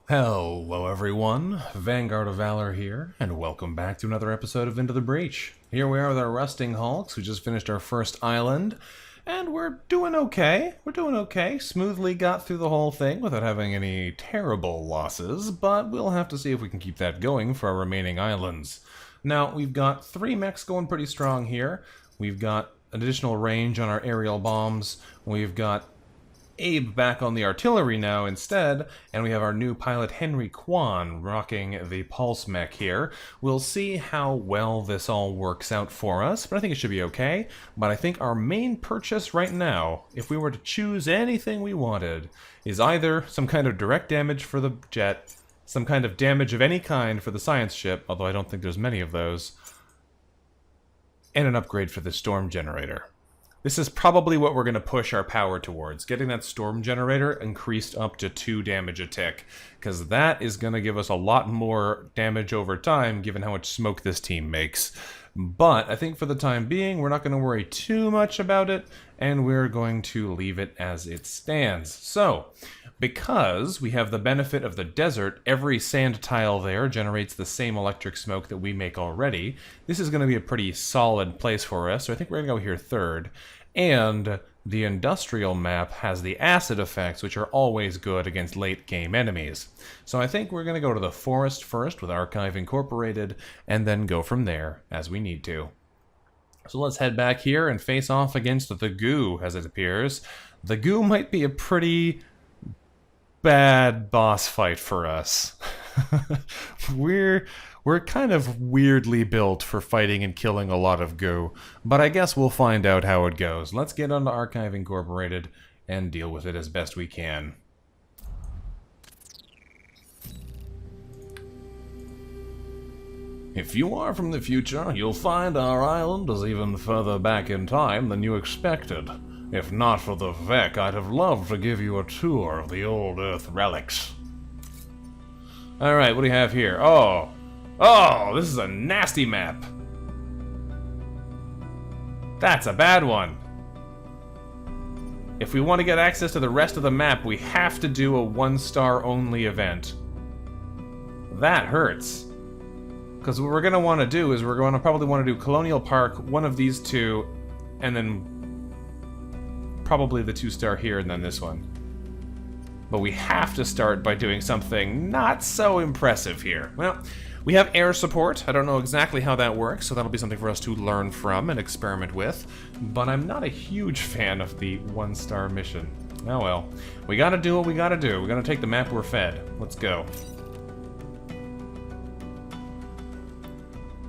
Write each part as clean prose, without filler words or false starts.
Hello everyone, VanguardOfValor here, and welcome back to another episode of Into the Breach. Here we are with our Rusting Hulks. We just finished our first island, and we're doing okay. Smoothly got through the whole thing without having any terrible losses, but we'll have to see if we can keep that going for our remaining islands. Now, we've got 3 mechs going pretty strong here. We've got additional range on our aerial bombs. We've got Abe back on the artillery now instead, and we have our new pilot Henry Kwan rocking the pulse mech here. We'll see how well this all works out for us, but I think it should be okay. But I think our main purchase right now, if we were to choose anything we wanted, is either some kind of direct damage for the jet, some kind of damage of any kind for the science ship, although I don't think there's many of those, and an upgrade for the storm generator. This is probably what we're going to push our power towards, getting that storm generator increased up to 2 damage a tick, because that is going to give us a lot more damage over time, given how much smoke this team makes. But I think for the time being, we're not going to worry too much about it, and we're going to leave it as it stands. So, because we have the benefit of the desert, every sand tile there generates the same electric smoke that we make already. This is going to be a pretty solid place for us, so I think we're going to go here third. And the industrial map has the acid effects, which are always good against late-game enemies. So I think we're going to go to the forest first with Archive Incorporated, and then go from there as we need to. So let's head back here and face off against the goo, as it appears. The goo might be a pretty bad boss fight for us. We're kind of weirdly built for fighting and killing a lot of goo, but I guess we'll find out how it goes. Let's get onto Archive Incorporated and deal with it as best we can. If you are from the future, you'll find our island is even further back in time than you expected. If not for the VEC, I'd have loved to give you a tour of the old Earth relics. Alright, what do you have here? Oh, this is a nasty map. That's a bad one. If we want to get access to the rest of the map, we have to do a 1-star only event. That hurts. Because what we're going to want to do is we're going to probably want to do Colonial Park, one of these two, and then probably the 2-star here and then this one. But we have to start by doing something not so impressive here. Well, we have air support. I don't know exactly how that works, so that'll be something for us to learn from and experiment with. But I'm not a huge fan of the 1-star mission. Oh well. We gotta do what we gotta do. We're gonna take the map we're fed. Let's go.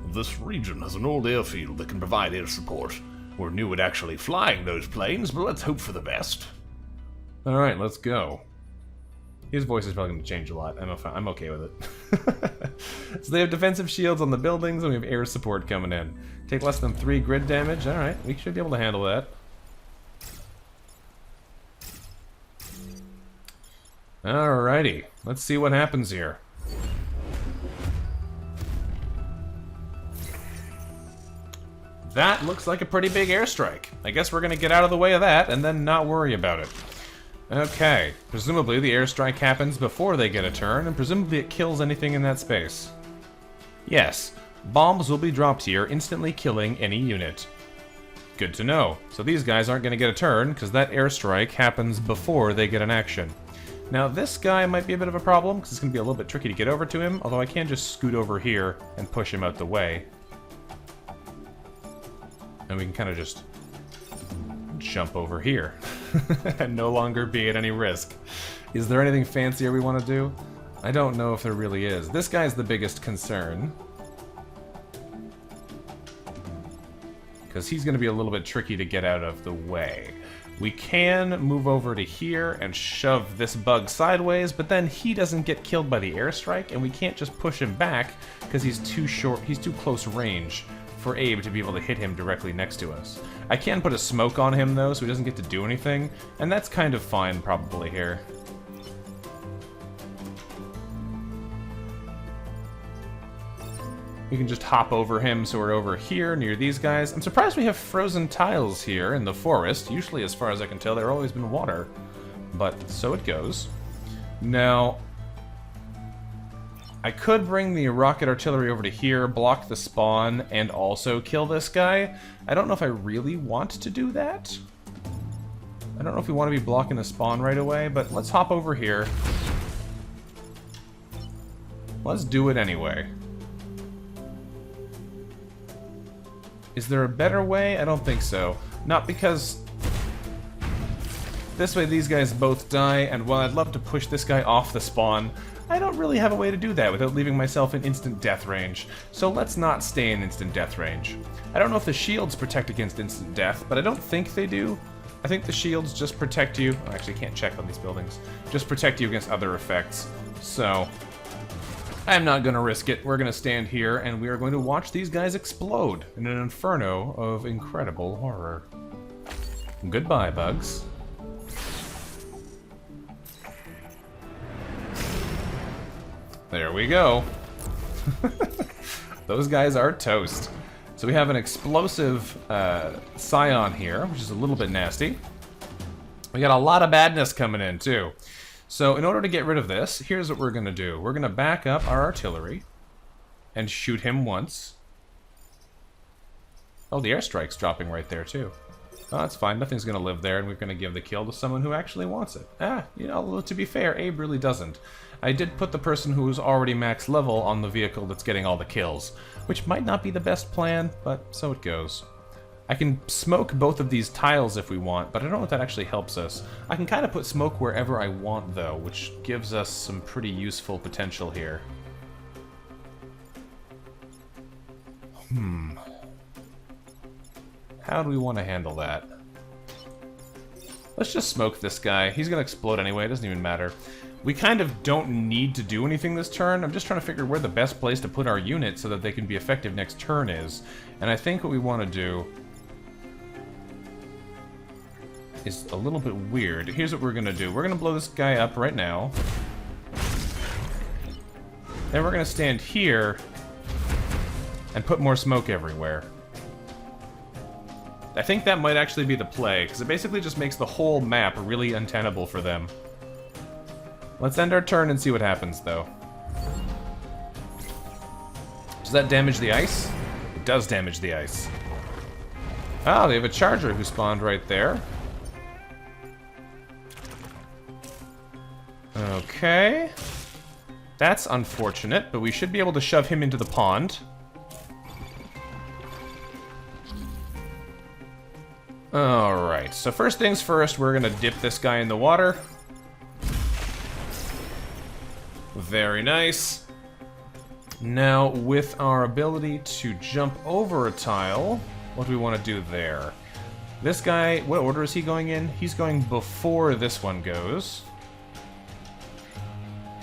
This region has an old airfield that can provide air support. We're new at actually flying those planes, but let's hope for the best. Alright, let's go. His voice is probably going to change a lot. I'm okay with it. So they have defensive shields on the buildings, and we have air support coming in. Take less than 3 grid damage. Alright, we should be able to handle that. Alrighty, let's see what happens here. That looks like a pretty big airstrike. I guess we're going to get out of the way of that, and then not worry about it. Okay, presumably the airstrike happens before they get a turn, and presumably it kills anything in that space. Yes, bombs will be dropped here, instantly killing any unit. Good to know. So these guys aren't going to get a turn, because that airstrike happens before they get an action. Now this guy might be a bit of a problem, because it's going to be a little bit tricky to get over to him, although I can just scoot over here and push him out the way. And we can kind of just jump over here and no longer be at any risk. Is there anything fancier we want to do? I don't know if there really is. This guy's the biggest concern, because he's going to be a little bit tricky to get out of the way. We can move over to here and shove this bug sideways, but then he doesn't get killed by the airstrike, and we can't just push him back because he's too short, he's too close range for Abe to be able to hit him directly next to us. I can put a smoke on him though, so he doesn't get to do anything, and that's kind of fine probably here. We can just hop over him, so we're over here near these guys. I'm surprised we have frozen tiles here in the forest. Usually, as far as I can tell, there's always been water. But so it goes. Now, I could bring the rocket artillery over to here, block the spawn, and also kill this guy. I don't know if I really want to do that. I don't know if we want to be blocking the spawn right away, but let's hop over here. Let's do it anyway. Is there a better way? I don't think so. Not because... this way these guys both die, and while I'd love to push this guy off the spawn, I don't really have a way to do that without leaving myself in instant death range. So let's not stay in instant death range. I don't know if the shields protect against instant death, but I don't think they do. I think the shields just protect you... I actually can't check on these buildings. Just protect you against other effects. So... I'm not going to risk it. We're going to stand here, and we are going to watch these guys explode in an inferno of incredible horror. Goodbye, bugs. There we go. Those guys are toast. So we have an explosive scion here, which is a little bit nasty. We got a lot of badness coming in, too. So in order to get rid of this, here's what we're going to do. We're going to back up our artillery and shoot him once. Oh, the airstrike's dropping right there, too. Oh, that's fine. Nothing's going to live there, and we're going to give the kill to someone who actually wants it. You know, to be fair, Abe really doesn't. I did put the person who's already max level on the vehicle that's getting all the kills, which might not be the best plan, but so it goes. I can smoke both of these tiles if we want, but I don't know if that actually helps us. I can kind of put smoke wherever I want, though, which gives us some pretty useful potential here. How do we want to handle that? Let's just smoke this guy. He's going to explode anyway, it doesn't even matter. We kind of don't need to do anything this turn. I'm just trying to figure where the best place to put our unit so that they can be effective next turn is. And I think what we want to do is a little bit weird. Here's what we're going to do. We're going to blow this guy up right now. Then we're going to stand here and put more smoke everywhere. I think that might actually be the play, because it basically just makes the whole map really untenable for them. Let's end our turn and see what happens, though. Does that damage the ice? It does damage the ice. Oh, they have a charger who spawned right there. Okay. That's unfortunate, but we should be able to shove him into the pond. Alright, so first things first, we're gonna dip this guy in the water. Very nice. Now, with our ability to jump over a tile, what do we want to do there? This guy, what order is he going in? He's going before this one goes.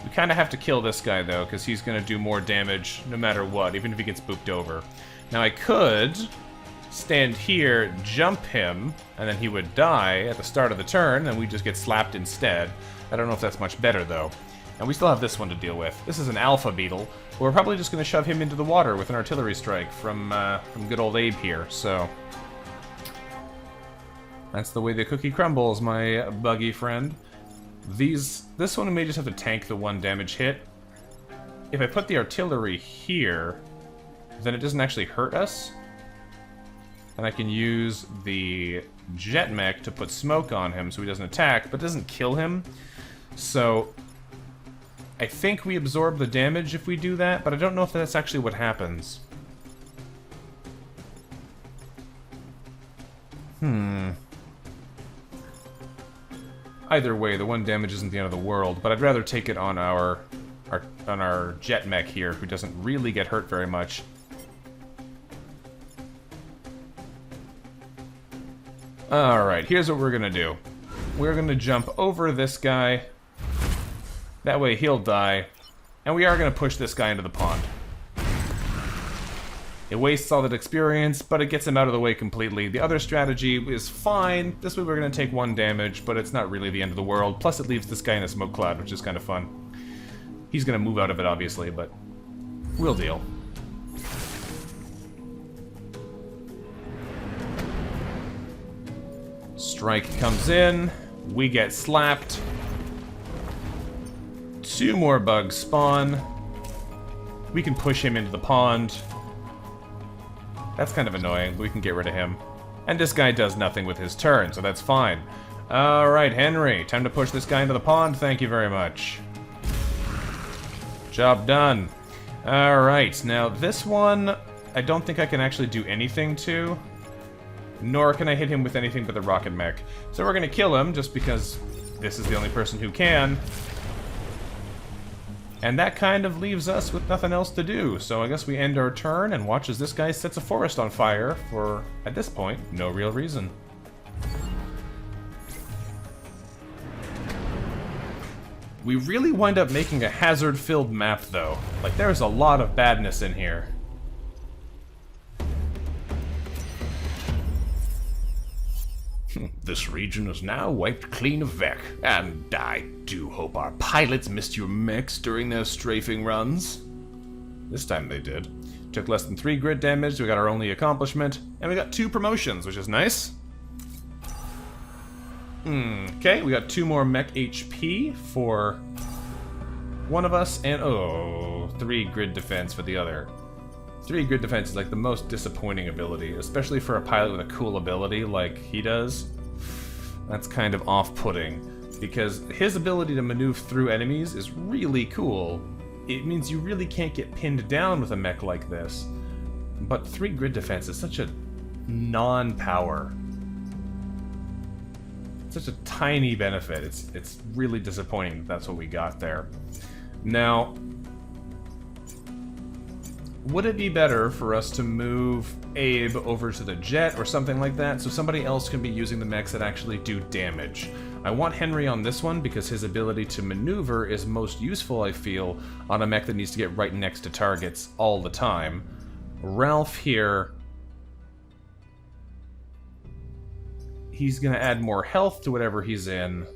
We kind of have to kill this guy, though, because he's going to do more damage no matter what, even if he gets booped over. Now, I could stand here, jump him, and then he would die at the start of the turn, and we just get slapped instead. I don't know if that's much better, though. And we still have this one to deal with. This is an alpha beetle. We're probably just going to shove him into the water with an artillery strike from good old Abe here, so... That's the way the cookie crumbles, my buggy friend. This one may just have to tank the one damage hit. If I put the artillery here, then it doesn't actually hurt us. And I can use the jet mech to put smoke on him so he doesn't attack, but doesn't kill him. So... I think we absorb the damage if we do that, but I don't know if that's actually what happens. Either way, the one damage isn't the end of the world, but I'd rather take it on our jet mech here, who doesn't really get hurt very much. Alright, here's what we're gonna do. We're gonna jump over this guy. That way he'll die. And we are going to push this guy into the pond. It wastes all that experience, but it gets him out of the way completely. The other strategy is fine. This way we're going to take one damage, but it's not really the end of the world. Plus it leaves this guy in a smoke cloud, which is kind of fun. He's going to move out of it, obviously, but we'll deal. Strike comes in. We get slapped. Two more bugs spawn. We can push him into the pond. That's kind of annoying, but we can get rid of him. And this guy does nothing with his turn, so that's fine. Alright, Henry, time to push this guy into the pond. Thank you very much. Job done. Alright, now this one, I don't think I can actually do anything to. Nor can I hit him with anything but the rocket mech. So we're gonna kill him, just because this is the only person who can. And that kind of leaves us with nothing else to do. So I guess we end our turn and watch as this guy sets a forest on fire for, at this point, no real reason. We really wind up making a hazard-filled map, though. Like, there's a lot of badness in here. This region is now wiped clean of Vec, and I do hope our pilots missed your mechs during their strafing runs. This time they did. Took less than 3 grid damage, we got our only accomplishment, and we got 2 promotions, which is nice. Okay, we got 2 more mech HP for one of us, and 3 grid defense for the other. 3 grid defense is like the most disappointing ability, especially for a pilot with a cool ability like he does. That's kind of off-putting, because his ability to maneuver through enemies is really cool. It means you really can't get pinned down with a mech like this. But 3 grid defense is such a non-power. Such a tiny benefit. It's really disappointing that that's what we got there. Now, would it be better for us to move Abe over to the jet or something like that so somebody else can be using the mechs that actually do damage? I want Henry on this one because his ability to maneuver is most useful, I feel, on a mech that needs to get right next to targets all the time. Ralph here, he's gonna add more health to whatever he's in.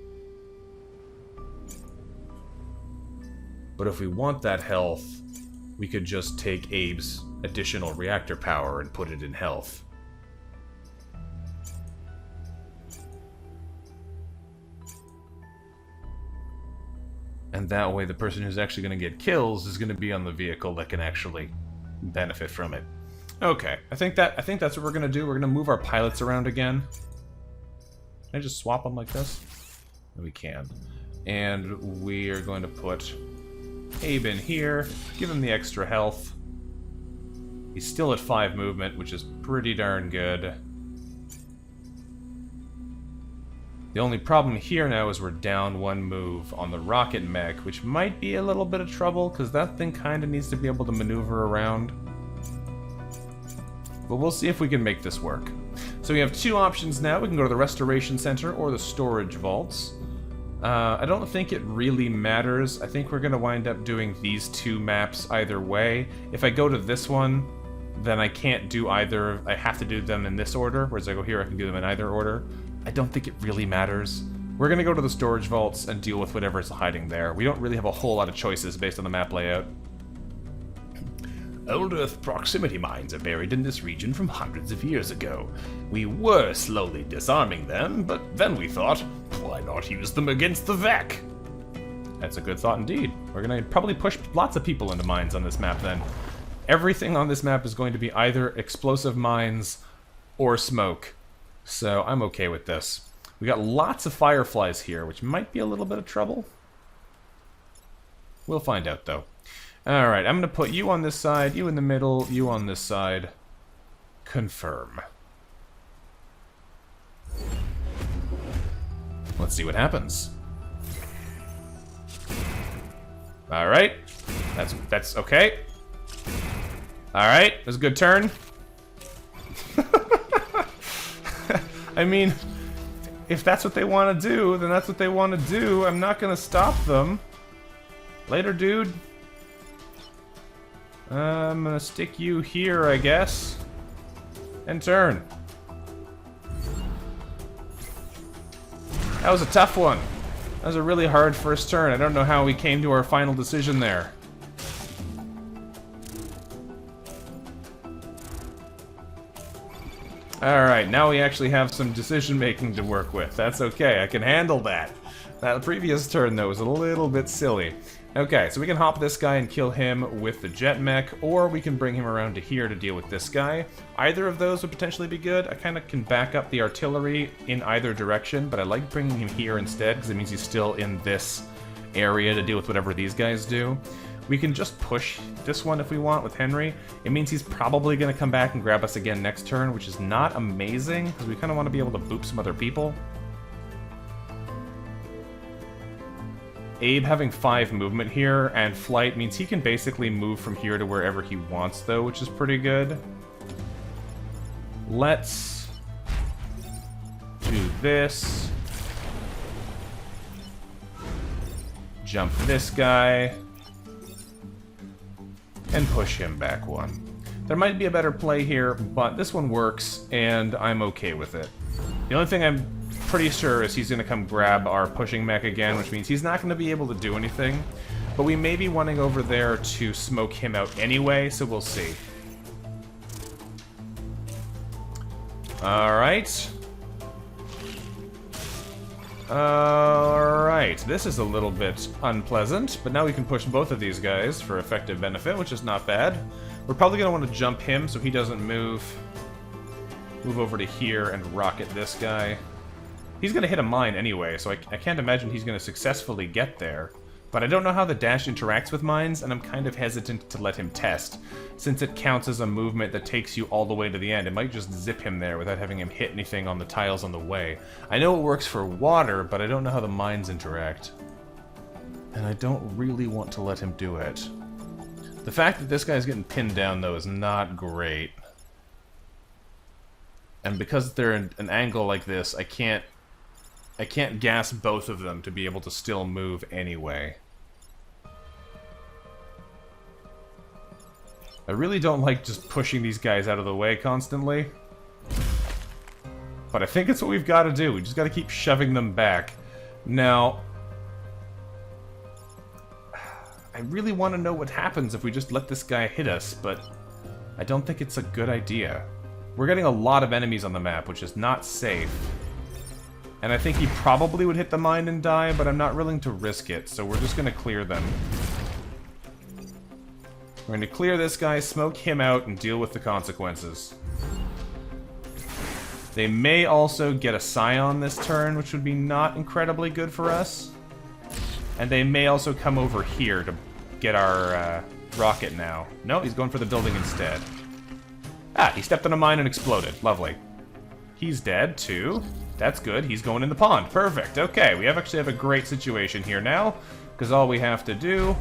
But if we want that health, we could just take Abe's additional reactor power and put it in health. And that way the person who's actually going to get kills is going to be on the vehicle that can actually benefit from it. Okay, I think that's what we're going to do. We're going to move our pilots around again. Can I just swap them like this? We can. And we are going to put Abe in here, give him the extra health. He's still at 5 movement, which is pretty darn good. The only problem here now is we're down 1 move on the rocket mech, which might be a little bit of trouble, because that thing kind of needs to be able to maneuver around. But we'll see if we can make this work. So we have 2 options now. We can go to the Restoration Center or the Storage Vaults. I don't think it really matters. I think we're going to wind up doing these 2 maps either way. If I go to this one, then I can't do either. I have to do them in this order, whereas I go here, I can do them in either order. I don't think it really matters. We're going to go to the storage vaults and deal with whatever's hiding there. We don't really have a whole lot of choices based on the map layout. Old Earth proximity mines are buried in this region from hundreds of years ago. We were slowly disarming them, but then we thought, why not use them against the VEC? That's a good thought indeed. We're going to probably push lots of people into mines on this map then. Everything on this map is going to be either explosive mines or smoke. So I'm okay with this. We got lots of fireflies here, which might be a little bit of trouble. We'll find out though. Alright, I'm going to put you on this side, you in the middle, you on this side. Confirm. Let's see what happens. Alright. That's okay. Alright, that's a good turn. I mean, if that's what they want to do, then that's what they want to do. I'm not going to stop them. Later, dude. I'm going to stick you here, I guess. And turn. That was a tough one. That was a really hard first turn. I don't know how we came to our final decision there. Alright, now we actually have some decision-making to work with. That's okay, I can handle that. That previous turn, though, was a little bit silly. Okay, so we can hop this guy and kill him with the jet mech, or we can bring him around to here to deal with this guy. Either of those would potentially be good. I kind of can back up the artillery in either direction, but I like bringing him here instead, because it means he's still in this area to deal with whatever these guys do. We can just push this one if we want with Henry. It means he's probably going to come back and grab us again next turn, which is not amazing, because we kind of want to be able to boop some other people. Abe having 5 movement here and flight means he can basically move from here to wherever he wants, though, which is pretty good. Let's do this. Jump this guy. And push him back 1. There might be a better play here, but this one works, and I'm okay with it. The only thing I'm pretty sure is he's going to come grab our pushing mech again, which means he's not going to be able to do anything. But we may be wanting over there to smoke him out anyway, so we'll see. Alright. Alright, this is a little bit unpleasant, but now we can push both of these guys for effective benefit, which is not bad. We're probably going to want to jump him so he doesn't move over to here and rocket this guy. He's going to hit a mine anyway, so I can't imagine he's going to successfully get there. But I don't know how the dash interacts with mines, and I'm kind of hesitant to let him test. Since it counts as a movement that takes you all the way to the end, it might just zip him there without having him hit anything on the tiles on the way. I know it works for water, but I don't know how the mines interact. And I don't really want to let him do it. The fact that this guy's getting pinned down, though, is not great. And because they're in an angle like this, I can't gas both of them to be able to still move anyway. I really don't like just pushing these guys out of the way constantly. But I think it's what we've got to do. We just got to keep shoving them back. Now, I really want to know what happens if we just let this guy hit us, but I don't think it's a good idea. We're getting a lot of enemies on the map, which is not safe. And I think he probably would hit the mine and die, but I'm not willing to risk it, so we're just going to clear them. We're going to clear this guy, smoke him out, and deal with the consequences. They may also get a Scion this turn, which would be not incredibly good for us. And they may also come over here to get our rocket now. No, he's going for the building instead. Ah, he stepped on a mine and exploded. Lovely. He's dead, too. That's good. He's going in the pond. Perfect. Okay, we actually have a great situation here now, because all we have to do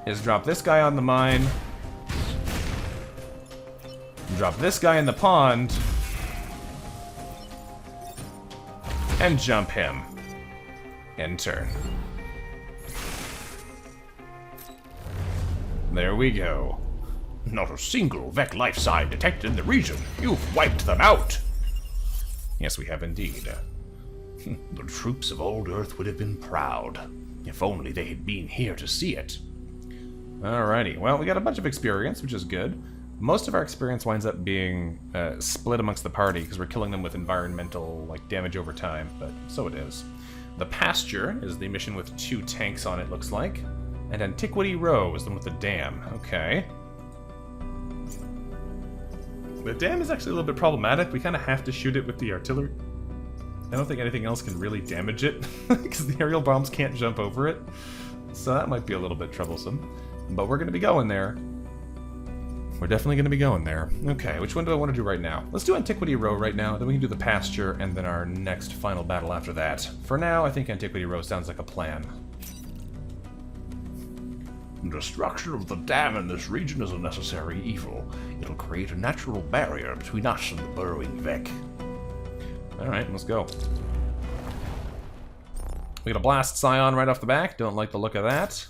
is drop this guy on the mine, drop this guy in the pond, and jump him. End turn. There we go. Not a single Vec life sign detected in the region. You've wiped them out. Yes, we have indeed. The troops of old Earth would have been proud, if only they had been here to see it. Alrighty, well, we got a bunch of experience, which is good. Most of our experience winds up being split amongst the party, because we're killing them with environmental damage over time, but so it is. The Pasture is the mission with 2 tanks on it, looks like. And Antiquity Row is the one with the dam. Okay. The dam is actually a little bit problematic. We kind of have to shoot it with the artillery. I don't think anything else can really damage it, because the aerial bombs can't jump over it. So that might be a little bit troublesome. But we're going to be going there. We're definitely going to be going there. Okay, which one do I want to do right now? Let's do Antiquity Row right now, then we can do the Pasture, and then our next final battle after that. For now, I think Antiquity Row sounds like a plan. Destruction of the dam in this region is a necessary evil. It'll create a natural barrier between us and the burrowing Vec. Alright, let's go. We got a Blast Scion right off the back. Don't like the look of that.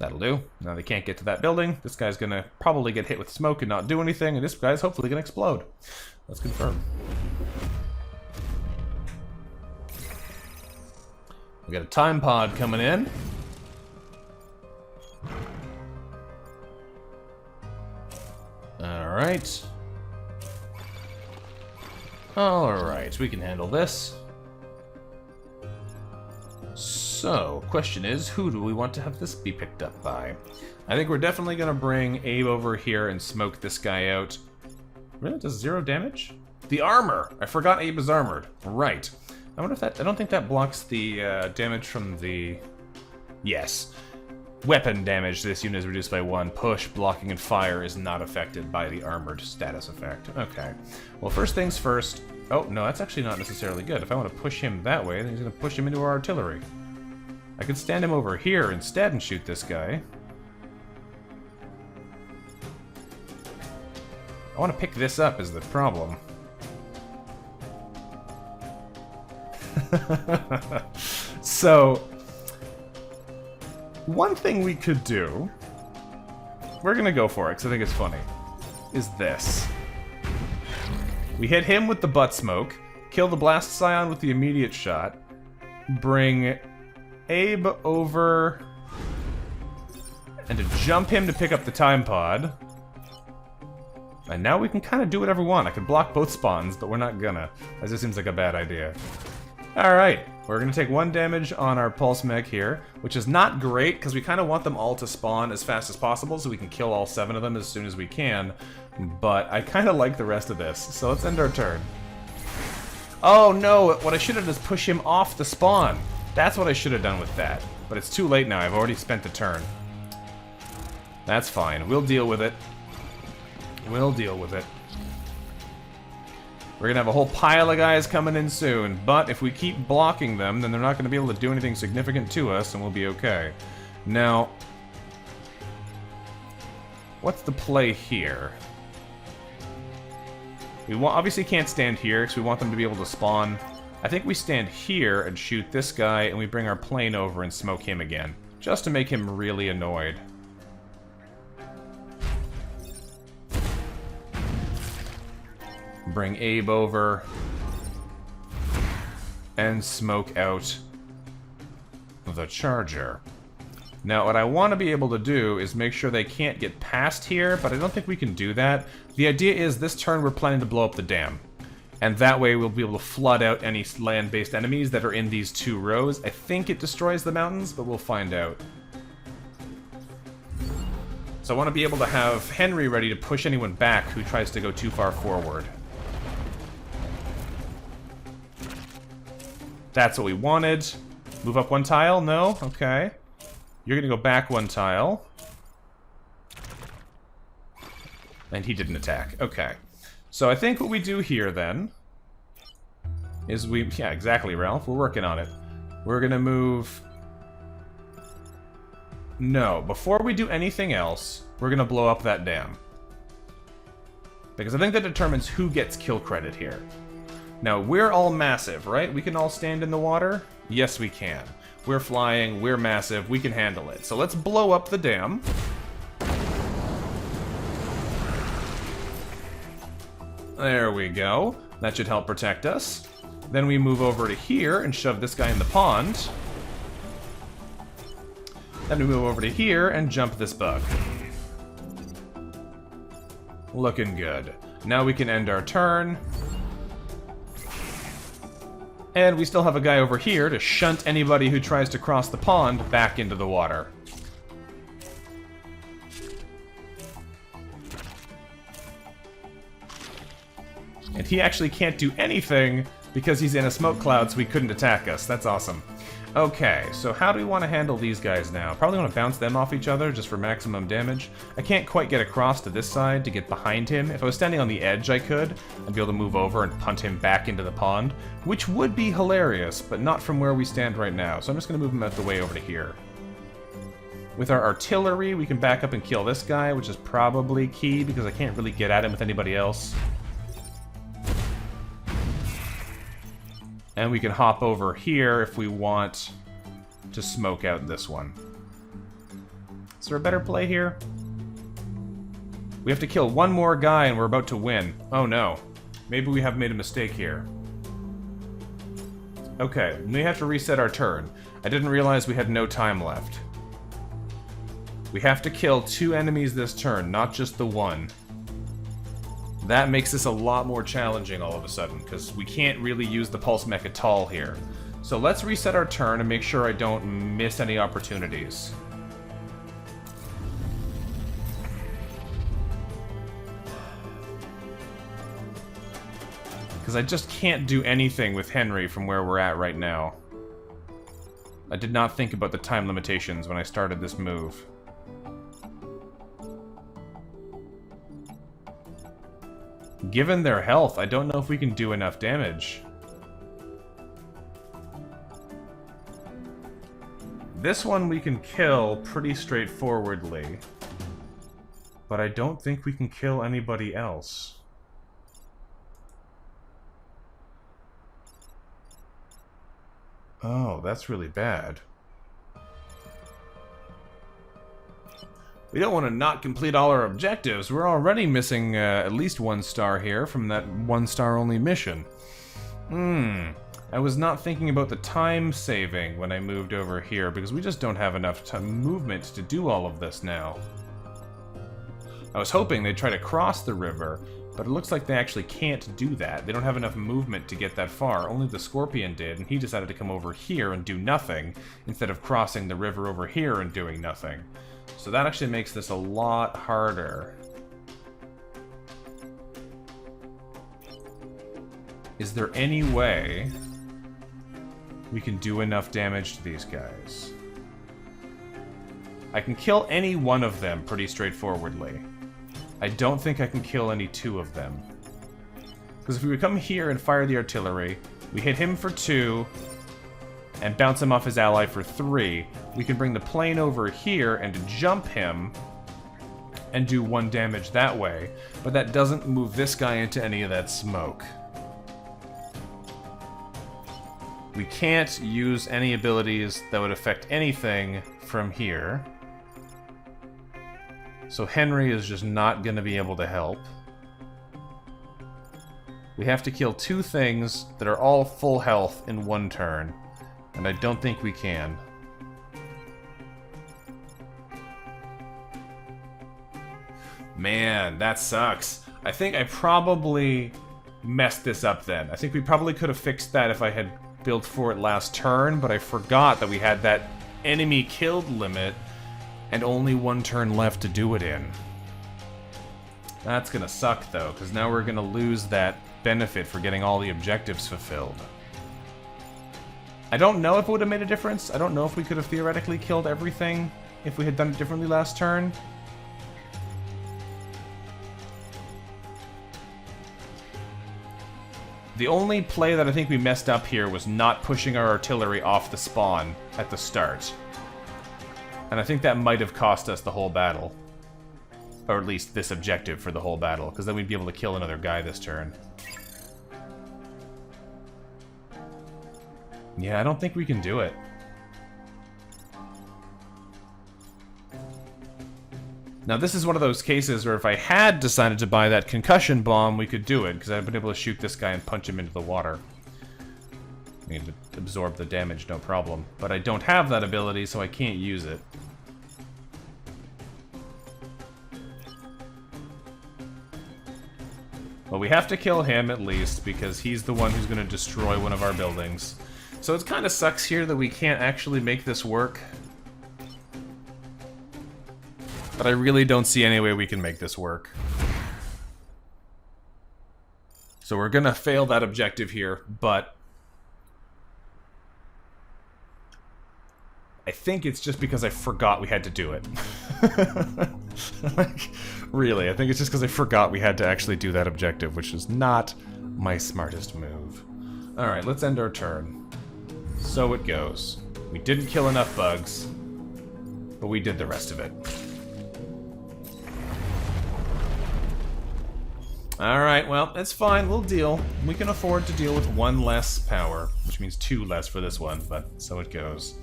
That'll do. Now they can't get to that building. This guy's gonna probably get hit with smoke and not do anything, and this guy's hopefully gonna explode. Let's confirm. We got a time pod coming in. Alright. Alright, we can handle this. So, question is, who do we want to have this be picked up by? I think we're definitely going to bring Abe over here and smoke this guy out. Really? Does 0 damage? The armor! I forgot Abe is armored. Right. I wonder if that... I don't think that blocks the damage from the... Yes. Weapon damage to this unit is reduced by 1. Push, blocking, and fire is not affected by the armored status effect. Okay. Well, first things first... Oh, no, that's actually not necessarily good. If I want to push him that way, then he's going to push him into our artillery. I could stand him over here instead and shoot this guy. I want to pick this up is the problem. So, one thing we could do, we're going to go for it because I think it's funny, is this. We hit him with the butt smoke, kill the blast scion with the immediate shot, bring Abe over, and to jump him to pick up the time pod. And now we can kind of do whatever we want. I could block both spawns, but we're not gonna. That just seems like a bad idea. Alright, we're gonna take 1 damage on our pulse mech here, which is not great, because we kind of want them all to spawn as fast as possible so we can kill all 7 of them as soon as we can. But I kind of like the rest of this, so let's end our turn. Oh no, what I should have done is push him off the spawn. That's what I should have done with that. But it's too late now, I've already spent the turn. That's fine, we'll deal with it. We'll deal with it. We're gonna have a whole pile of guys coming in soon, but if we keep blocking them, then they're not gonna be able to do anything significant to us, and we'll be okay. Now, what's the play here? We obviously can't stand here, because we want them to be able to spawn. I think we stand here and shoot this guy, and we bring our plane over and smoke him again, just to make him really annoyed. Bring Abe over and smoke out the charger. Now, what I want to be able to do is make sure they can't get past here, but I don't think we can do that. The idea is this turn we're planning to blow up the dam. And that way we'll be able to flood out any land-based enemies that are in these 2 rows. I think it destroys the mountains, but we'll find out. So I want to be able to have Henry ready to push anyone back who tries to go too far forward. That's what we wanted. Move up 1 tile? No? Okay. You're gonna go back 1 tile. And he didn't attack. Okay. So I think what we do here, then, is we... Yeah, exactly, Ralph. We're working on it. We're gonna move... No. Before we do anything else, we're gonna blow up that dam. Because I think that determines who gets kill credit here. Now, we're all massive, right? We can all stand in the water? Yes, we can. We're flying, we're massive, we can handle it. So let's blow up the dam. There we go. That should help protect us. Then we move over to here and shove this guy in the pond. Then we move over to here and jump this bug. Looking good. Now we can end our turn. And we still have a guy over here to shunt anybody who tries to cross the pond back into the water. And he actually can't do anything because he's in a smoke cloud, so he couldn't attack us. That's awesome. Okay, so how do we want to handle these guys now? Probably want to bounce them off each other just for maximum damage. I can't quite get across to this side to get behind him. If I was standing on the edge, I could. I'd be able to move over and punt him back into the pond, which would be hilarious, but not from where we stand right now. So I'm just going to move him out the way over to here. With our artillery, we can back up and kill this guy, which is probably key because I can't really get at him with anybody else. And we can hop over here if we want to smoke out this one. Is there a better play here? We have to kill 1 more guy and we're about to win. Oh no. Maybe we have made a mistake here. Okay, we have to reset our turn. I didn't realize we had no time left. We have to kill 2 enemies this turn, not just the 1. That makes this a lot more challenging all of a sudden, because we can't really use the pulse mech at all here. So let's reset our turn and make sure I don't miss any opportunities. Because I just can't do anything with Henry from where we're at right now. I did not think about the time limitations when I started this move. Given their health, I don't know if we can do enough damage. This one we can kill pretty straightforwardly. But I don't think we can kill anybody else. Oh, that's really bad. We don't want to not complete all our objectives. We're already missing at least 1 star here from that 1 star only mission. I was not thinking about the time saving when I moved over here because we just don't have enough movement to do all of this now. I was hoping they'd try to cross the river, but it looks like they actually can't do that. They don't have enough movement to get that far. Only the Scorpion did, and he decided to come over here and do nothing, instead of crossing the river over here and doing nothing. So that actually makes this a lot harder. Is there any way we can do enough damage to these guys? I can kill any one of them pretty straightforwardly. I don't think I can kill any 2 of them. Because if we would come here and fire the artillery, we hit him for 2, and bounce him off his ally for 3, we can bring the plane over here and jump him and do 1 damage that way, but that doesn't move this guy into any of that smoke. We can't use any abilities that would affect anything from here. So Henry is just not going to be able to help. We have to kill 2 things that are all full health in 1 turn, and I don't think we can. Man, that sucks. I think I probably messed this up then. I think we probably could have fixed that if I had built for it last turn, but I forgot that we had that enemy killed limit and only 1 turn left to do it in. That's gonna suck though, because now we're gonna lose that benefit for getting all the objectives fulfilled. I don't know if it would have made a difference. I don't know if we could have theoretically killed everything if we had done it differently last turn. The only play that I think we messed up here was not pushing our artillery off the spawn at the start. And I think that might have cost us the whole battle. Or at least this objective for the whole battle, because then we'd be able to kill another guy this turn. Yeah, I don't think we can do it. Now this is one of those cases where if I had decided to buy that concussion bomb, we could do it, because I'd been able to shoot this guy and punch him into the water. I mean, absorb the damage, no problem. But I don't have that ability, so I can't use it. Well, we have to kill him at least, because he's the one who's going to destroy one of our buildings. So it kind of sucks here that we can't actually make this work. But I really don't see any way we can make this work. So we're going to fail that objective here, but I think it's just because I forgot we had to do it. Like, really, I think it's just because I forgot we had to actually do that objective, which is not my smartest move. Alright, let's end our turn. So it goes. We didn't kill enough bugs, but we did the rest of it. Alright, well, it's fine, we'll deal. We can afford to deal with 1 less power, which means 2 less for this one, but so it goes.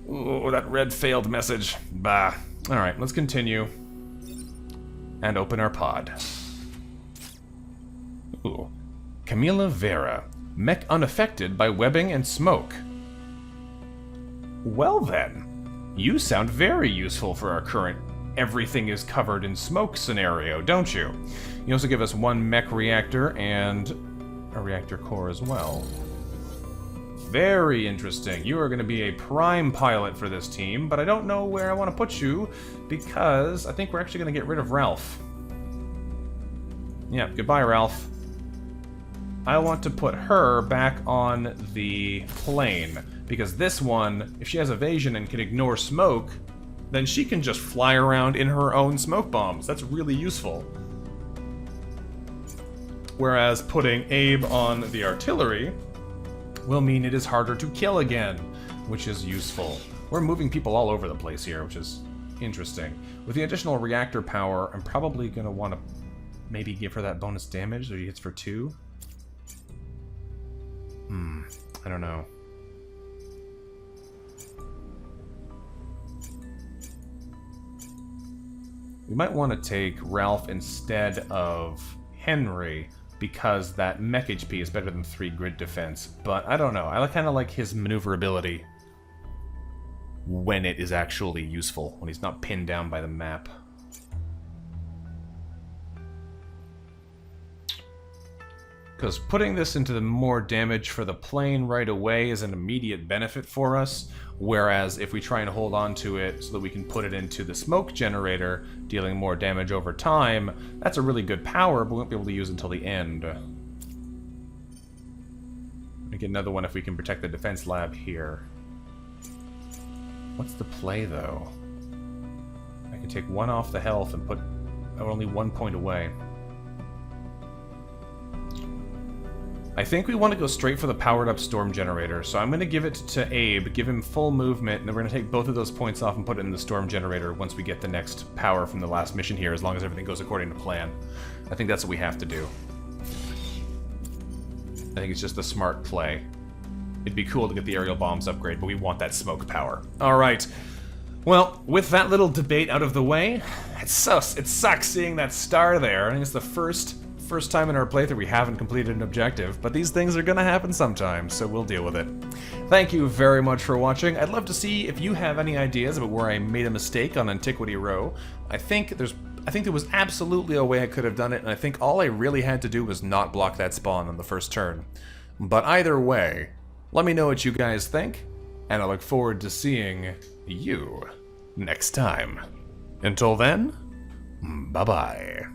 Ooh, that red failed message. Bah. Alright, let's continue. And open our pod. Ooh. Camila Vera. Mech unaffected by webbing and smoke. Well then. You sound very useful for our current everything is covered in smoke scenario, don't you? You also give us 1 mech reactor and a reactor core as well. Very interesting. You are going to be a prime pilot for this team, but I don't know where I want to put you because I think we're actually going to get rid of Ralph. Yeah, goodbye, Ralph. I want to put her back on the plane because this one, if she has evasion and can ignore smoke, then she can just fly around in her own smoke bombs. That's really useful. Whereas putting Abe on the artillery will mean it is harder to kill again, which is useful. We're moving people all over the place here, which is interesting. With the additional reactor power, I'm probably going to want to maybe give her that bonus damage that he hits for 2. I don't know. We might want to take Ralph instead of Henry, because that mech HP is better than 3 grid defense, but I don't know. I kind of like his maneuverability when it is actually useful, when he's not pinned down by the map. Because putting this into the more damage for the plane right away is an immediate benefit for us, whereas if we try and hold on to it so that we can put it into the smoke generator, dealing more damage over time, that's a really good power, but we won't be able to use it until the end. We get another one if we can protect the defense lab here. What's the play, though? I can take 1 off the health and put only 1 point away. I think we want to go straight for the powered-up storm generator, so I'm going to give it to Abe, give him full movement, and then we're going to take both of those points off and put it in the storm generator once we get the next power from the last mission here, as long as everything goes according to plan. I think that's what we have to do. I think it's just the smart play. It'd be cool to get the aerial bombs upgrade, but we want that smoke power. Alright. Well, with that little debate out of the way, it sucks seeing that star there. I think it's the first time in our playthrough we haven't completed an objective, but these things are gonna happen sometimes, so we'll deal with it. Thank you very much for watching. I'd love to see if you have any ideas about where I made a mistake on Antiquity Row. I think there was absolutely a way I could have done it, and I think all I really had to do was not block that spawn on the first turn. But either way, let me know what you guys think, and I look forward to seeing you next time. Until then, bye-bye.